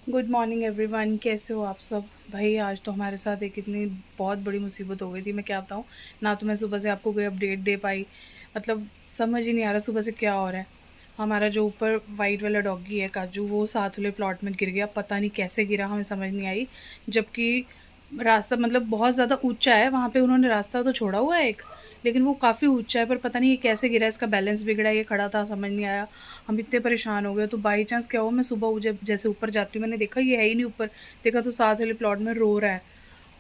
Good morning everyone, कैसे हो आप सब। भाई आज तो हमारे साथ एक इतनी बहुत बड़ी मुसीबत हो गई थी, मैं क्या बताऊँ। ना तो मैं सुबह से आपको कोई अपडेट दे पाई, मतलब समझ ही नहीं आ रहा सुबह से क्या हो रहा है। हमारा जो ऊपर वाइट वाला डॉगी है काजू, वो साथ वाले प्लॉट में गिर गया, पता नहीं कैसे गिरा, हमें समझ नहीं आई। जबकि रास्ता मतलब बहुत ज़्यादा ऊंचा है, वहाँ पे उन्होंने रास्ता तो छोड़ा हुआ है एक, लेकिन वो काफ़ी ऊंचा है, पर पता नहीं ये कैसे गिरा, इसका बैलेंस बिगड़ा, ये खड़ा था, समझ नहीं आया। हम इतने परेशान हो गए। तो बाई चांस क्या हुआ, मैं सुबह जब जैसे ऊपर जाती हूँ, मैंने देखा ये है ही नहीं ऊपर। देखा तो साथ वाले प्लॉट में रो रहा है।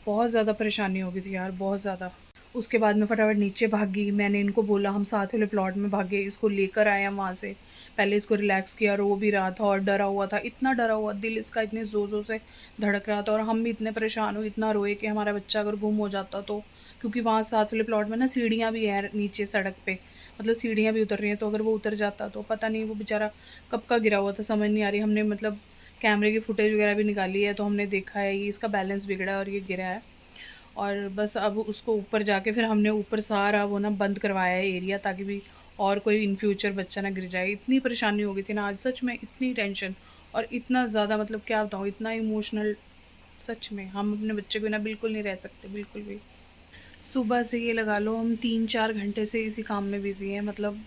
बहुत ज़्यादा परेशानी हो गई थी यार, बहुत ज़्यादा। उसके बाद मैं फटाफट नीचे भागी, मैंने इनको बोला हम साथ वाले प्लॉट में भागे, इसको लेकर आए हम वहाँ से। पहले इसको रिलैक्स किया, रो भी रहा था और डरा हुआ था, इतना डरा हुआ, दिल इसका इतने ज़ोर-ज़ोर से धड़क रहा था और हम भी इतने परेशान हुए, इतना रोए कि हमारा बच्चा अगर गुम हो जाता तो। क्योंकि वहाँ साथ वाले प्लॉट में ना सीढ़ियाँ भी हैं नीचे सड़क पे, मतलब सीढ़ियाँ भी उतर रही हैं, तो अगर वो उतर जाता तो पता नहीं वो बेचारा कब का गिरा हुआ था, समझ नहीं आ रही। हमने मतलब कैमरे की फुटेज वगैरह भी निकाली है, तो हमने देखा है ये इसका बैलेंस बिगड़ा है और ये गिरा है। और बस अब उसको ऊपर जाके फिर हमने ऊपर सारा वो ना बंद करवाया है एरिया, ताकि भी और कोई इन फ्यूचर बच्चा ना गिर जाए। इतनी परेशानी हो गई थी ना आज, सच में इतनी टेंशन और इतना ज़्यादा, मतलब क्या बताऊँ, इतना इमोशनल। सच में हम अपने बच्चे के बिना बिल्कुल नहीं रह सकते, बिल्कुल भी। सुबह से ये लगा लो हम 3-4 घंटे से इसी काम में बिज़ी हैं, मतलब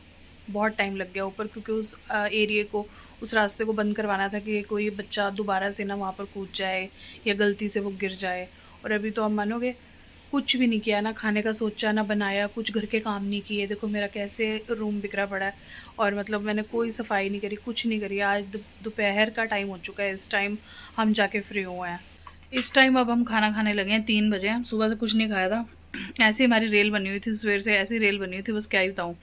बहुत टाइम लग गया ऊपर, क्योंकि उस एरिए को, उस रास्ते को बंद करवाना था कि कोई बच्चा दोबारा से ना वहाँ पर कूद जाए या गलती से वो गिर जाए। और अभी तो आप मानोगे कुछ भी नहीं किया, ना खाने का सोचा, ना बनाया, कुछ घर के काम नहीं किए। देखो मेरा कैसे रूम बिखरा पड़ा है, और मतलब मैंने कोई सफाई नहीं करी, कुछ नहीं करी। आज दोपहर का टाइम हो चुका है, इस टाइम हम जाके फ्री हुए हैं। इस टाइम अब हम खाना खाने लगे हैं, 3 बजे हैं, सुबह से कुछ नहीं खाया था। ऐसी हमारी रेल बनी हुई थी, सवेर से ऐसी रेल बनी हुई थी, बस क्या ही बताऊँ।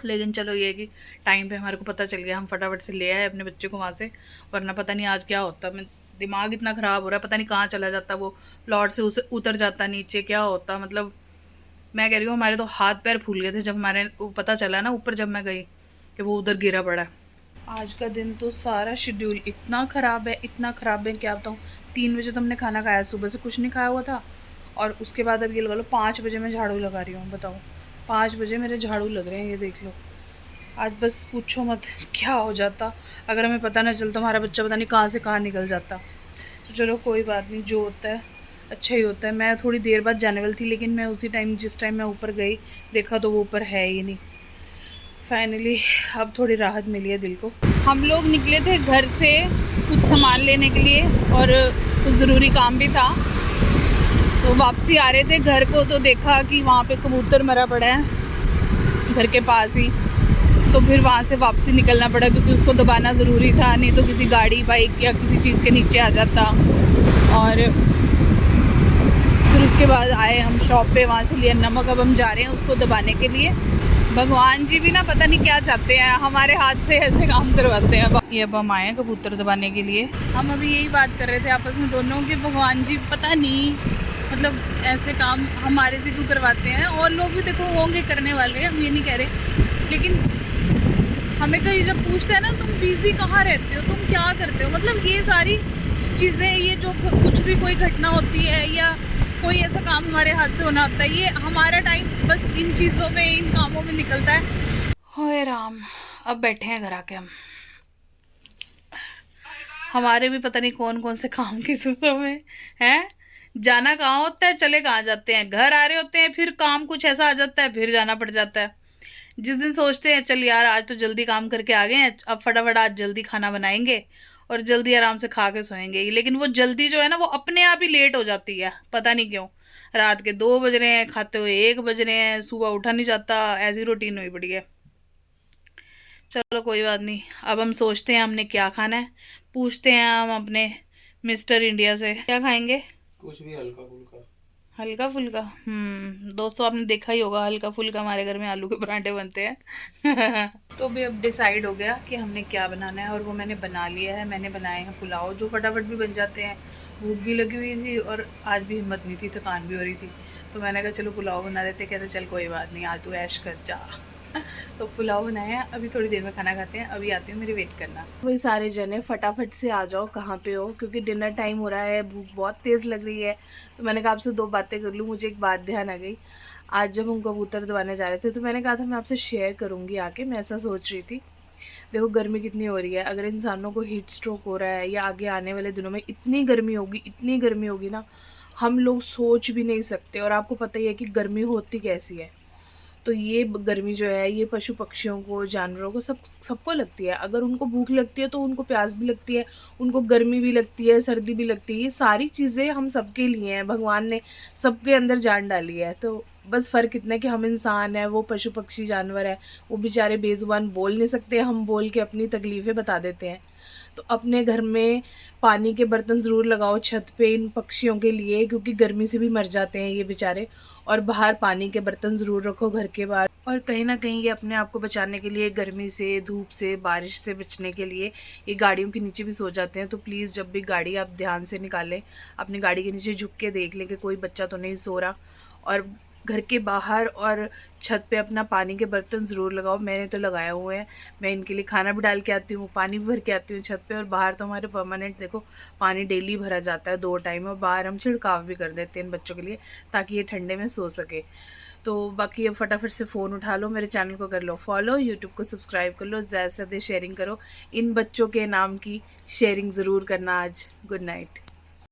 लेकिन चलो ये है कि टाइम पे हमारे को पता चल गया, हम फटाफट से ले आए अपने बच्चे को वहाँ से। वरना पता नहीं आज क्या होता। मैं दिमाग इतना ख़राब हो रहा है, पता नहीं कहाँ चला जाता वो, प्लॉट से उसे उतर जाता नीचे, क्या होता मतलब। मैं कह रही हूँ हमारे तो हाथ पैर फूल गए थे जब हमारे को पता चला ना ऊपर, जब मैं गई कि वो उधर गिरा पड़ा है। आज का दिन तो सारा शेड्यूल इतना ख़राब है, इतना ख़राब है, क्या बताऊँ। 3 बजे तो हमने खाना खाया, सुबह से कुछ नहीं खाया हुआ था। और उसके बाद अब ये लगा लो 5 बजे मैं झाड़ू लगा रही हूँ, बताओ। 5 बजे मेरे झाड़ू लग रहे हैं, ये देख लो। आज बस पूछो मत क्या हो जाता अगर हमें पता ना चलता, हमारा बच्चा पता नहीं कहाँ से कहाँ निकल जाता। तो चलो कोई बात नहीं, जो होता है अच्छा ही होता है। मैं थोड़ी देर बाद जाने वाली थी, लेकिन मैं उसी टाइम, जिस टाइम मैं ऊपर गई, देखा तो वो ऊपर है ही नहीं। फाइनली अब थोड़ी राहत मिली है दिल को। हम लोग निकले थे घर से कुछ सामान लेने के लिए, और कुछ ज़रूरी काम भी था। तो वापसी आ रहे थे घर को, तो देखा कि वहाँ पे कबूतर मरा पड़ा है घर के पास ही। तो फिर वहाँ से वापसी निकलना पड़ा, क्योंकि उसको दबाना ज़रूरी था, नहीं तो किसी गाड़ी, बाइक या किसी चीज़ के नीचे आ जाता। और फिर उसके बाद आए हम शॉप पे, वहाँ से लिया नमक, अब हम जा रहे हैं उसको दबाने के लिए। भगवान जी भी ना पता नहीं क्या चाहते हैं, हमारे हाथ से ऐसे काम करवाते हैं। अब हम आए हैं कबूतर दबाने के लिए। हम अभी यही बात कर रहे थे आपस में दोनों कि भगवान जी पता नहीं, मतलब ऐसे काम हमारे से क्यों करवाते हैं। और लोग भी देखो होंगे करने वाले, हम ये नहीं कह रहे, लेकिन हमें कहीं जब पूछते हैं ना तुम बिजी कहाँ रहते हो, तुम क्या करते हो, मतलब ये सारी चीज़ें, ये जो कुछ भी कोई घटना होती है या कोई ऐसा काम हमारे हाथ से होना होता है, ये हमारा टाइम बस इन चीज़ों में, इन कामों में निकलता है। होए राम। अब बैठे हैं घर आके हम। हमारे भी पता नहीं कौन कौन से काम की सूरतों में हैं। जाना कहाँ होता है, चले कहाँ जाते हैं, घर आ रहे होते हैं, फिर काम कुछ ऐसा आ जाता है, फिर जाना पड़ जाता है। जिस दिन सोचते हैं चल यार आज तो जल्दी काम करके आ गए हैं, अब फटाफट आज जल्दी खाना बनाएंगे और जल्दी आराम से खा के सोएंगे, लेकिन वो जल्दी जो है ना वो अपने आप ही लेट हो जाती है, पता नहीं क्यों। रात के 2 बज रहे हैं, खाते हुए 1 बज रहे हैं, सुबह उठा नहीं जाता, ऐसी रूटीन हुई पड़ी है। चलो कोई बात नहीं, अब हम सोचते हैं हमने क्या खाना है। पूछते हैं हम अपने मिस्टर इंडिया से क्या खाएंगे। कुछ भी हल्का फुल्का। हल्का फुल्का। दोस्तों आपने देखा ही होगा, हल्का फुल्का हमारे घर में आलू के पराठे बनते हैं। तो भी अब डिसाइड हो गया कि हमने क्या बनाना है, और वो मैंने बना लिया है। मैंने बनाए हैं पुलाव, जो फटाफट भी बन जाते हैं। भूख भी लगी हुई थी और आज भी हिम्मत नहीं थी, थकान भी हो रही थी। तो मैंने कहा चलो पुलाव बना देते। कहते चल कोई बात नहीं, आज तू ऐश कर जा। तो पुलाव बनाया है, अभी थोड़ी देर में खाना खाते हैं, अभी आती हूँ, मेरी वेट करना। वही सारे जने फटाफट से आ जाओ, कहाँ पे हो, क्योंकि डिनर टाइम हो रहा है, भूख बहुत तेज़ लग रही है। तो मैंने कहा आपसे 2 बातें कर लूँ। मुझे एक बात ध्यान आ गई, आज जब हम कबूतर दबाने जा रहे थे, तो मैंने कहा था मैं आपसे शेयर करूँगी आके, मैं ऐसा सोच रही थी। देखो गर्मी कितनी हो रही है, अगर इंसानों को हीट स्ट्रोक हो रहा है या आगे आने वाले दिनों में इतनी गर्मी होगी ना, हम लोग सोच भी नहीं सकते। और आपको पता ही है कि गर्मी होती कैसी है। तो ये गर्मी जो है ये पशु पक्षियों को, जानवरों को, सबको लगती है। अगर उनको भूख लगती है तो उनको प्यास भी लगती है, उनको गर्मी भी लगती है, सर्दी भी लगती है। ये सारी चीज़ें हम सबके लिए हैं, भगवान ने सबके अंदर जान डाली है। तो बस फ़र्क इतना है कि हम इंसान हैं, वो पशु पक्षी जानवर हैं, वो बेचारे बेज़ुबान बोल नहीं सकते, हम बोल के अपनी तकलीफ़ें बता देते हैं। तो अपने घर में पानी के बर्तन ज़रूर लगाओ छत पे इन पक्षियों के लिए, क्योंकि गर्मी से भी मर जाते हैं ये बेचारे। और बाहर पानी के बर्तन ज़रूर रखो घर के बाहर। और कहीं न कहीं ये अपने आप को बचाने के लिए, गर्मी से, धूप से, बारिश से बचने के लिए ये गाड़ियों के नीचे भी सो जाते हैं। तो प्लीज़ जब भी गाड़ी आप ध्यान से निकालें, अपनी गाड़ी के नीचे झुक के देख लें कि कोई बच्चा तो नहीं सो रहा। और घर के बाहर और छत पे अपना पानी के बर्तन ज़रूर लगाओ। मैंने तो लगाए हुए हैं। मैं इनके लिए खाना भी डाल के आती हूँ, पानी भी भर के आती हूँ छत पे। और बाहर तो हमारे परमानेंट देखो पानी डेली भरा जाता है 2 टाइम, और बाहर हम छिड़काव भी कर देते हैं इन बच्चों के लिए, ताकि ये ठंडे में सो सके। तो बाकी अब फटाफट से फ़ोन उठा लो, मेरे चैनल को कर लो फॉलो, यूट्यूब को सब्सक्राइब कर लो, ज़्यादा से ज़्यादा शेयरिंग करो। इन बच्चों के नाम की शेयरिंग ज़रूर करना आज। Good night.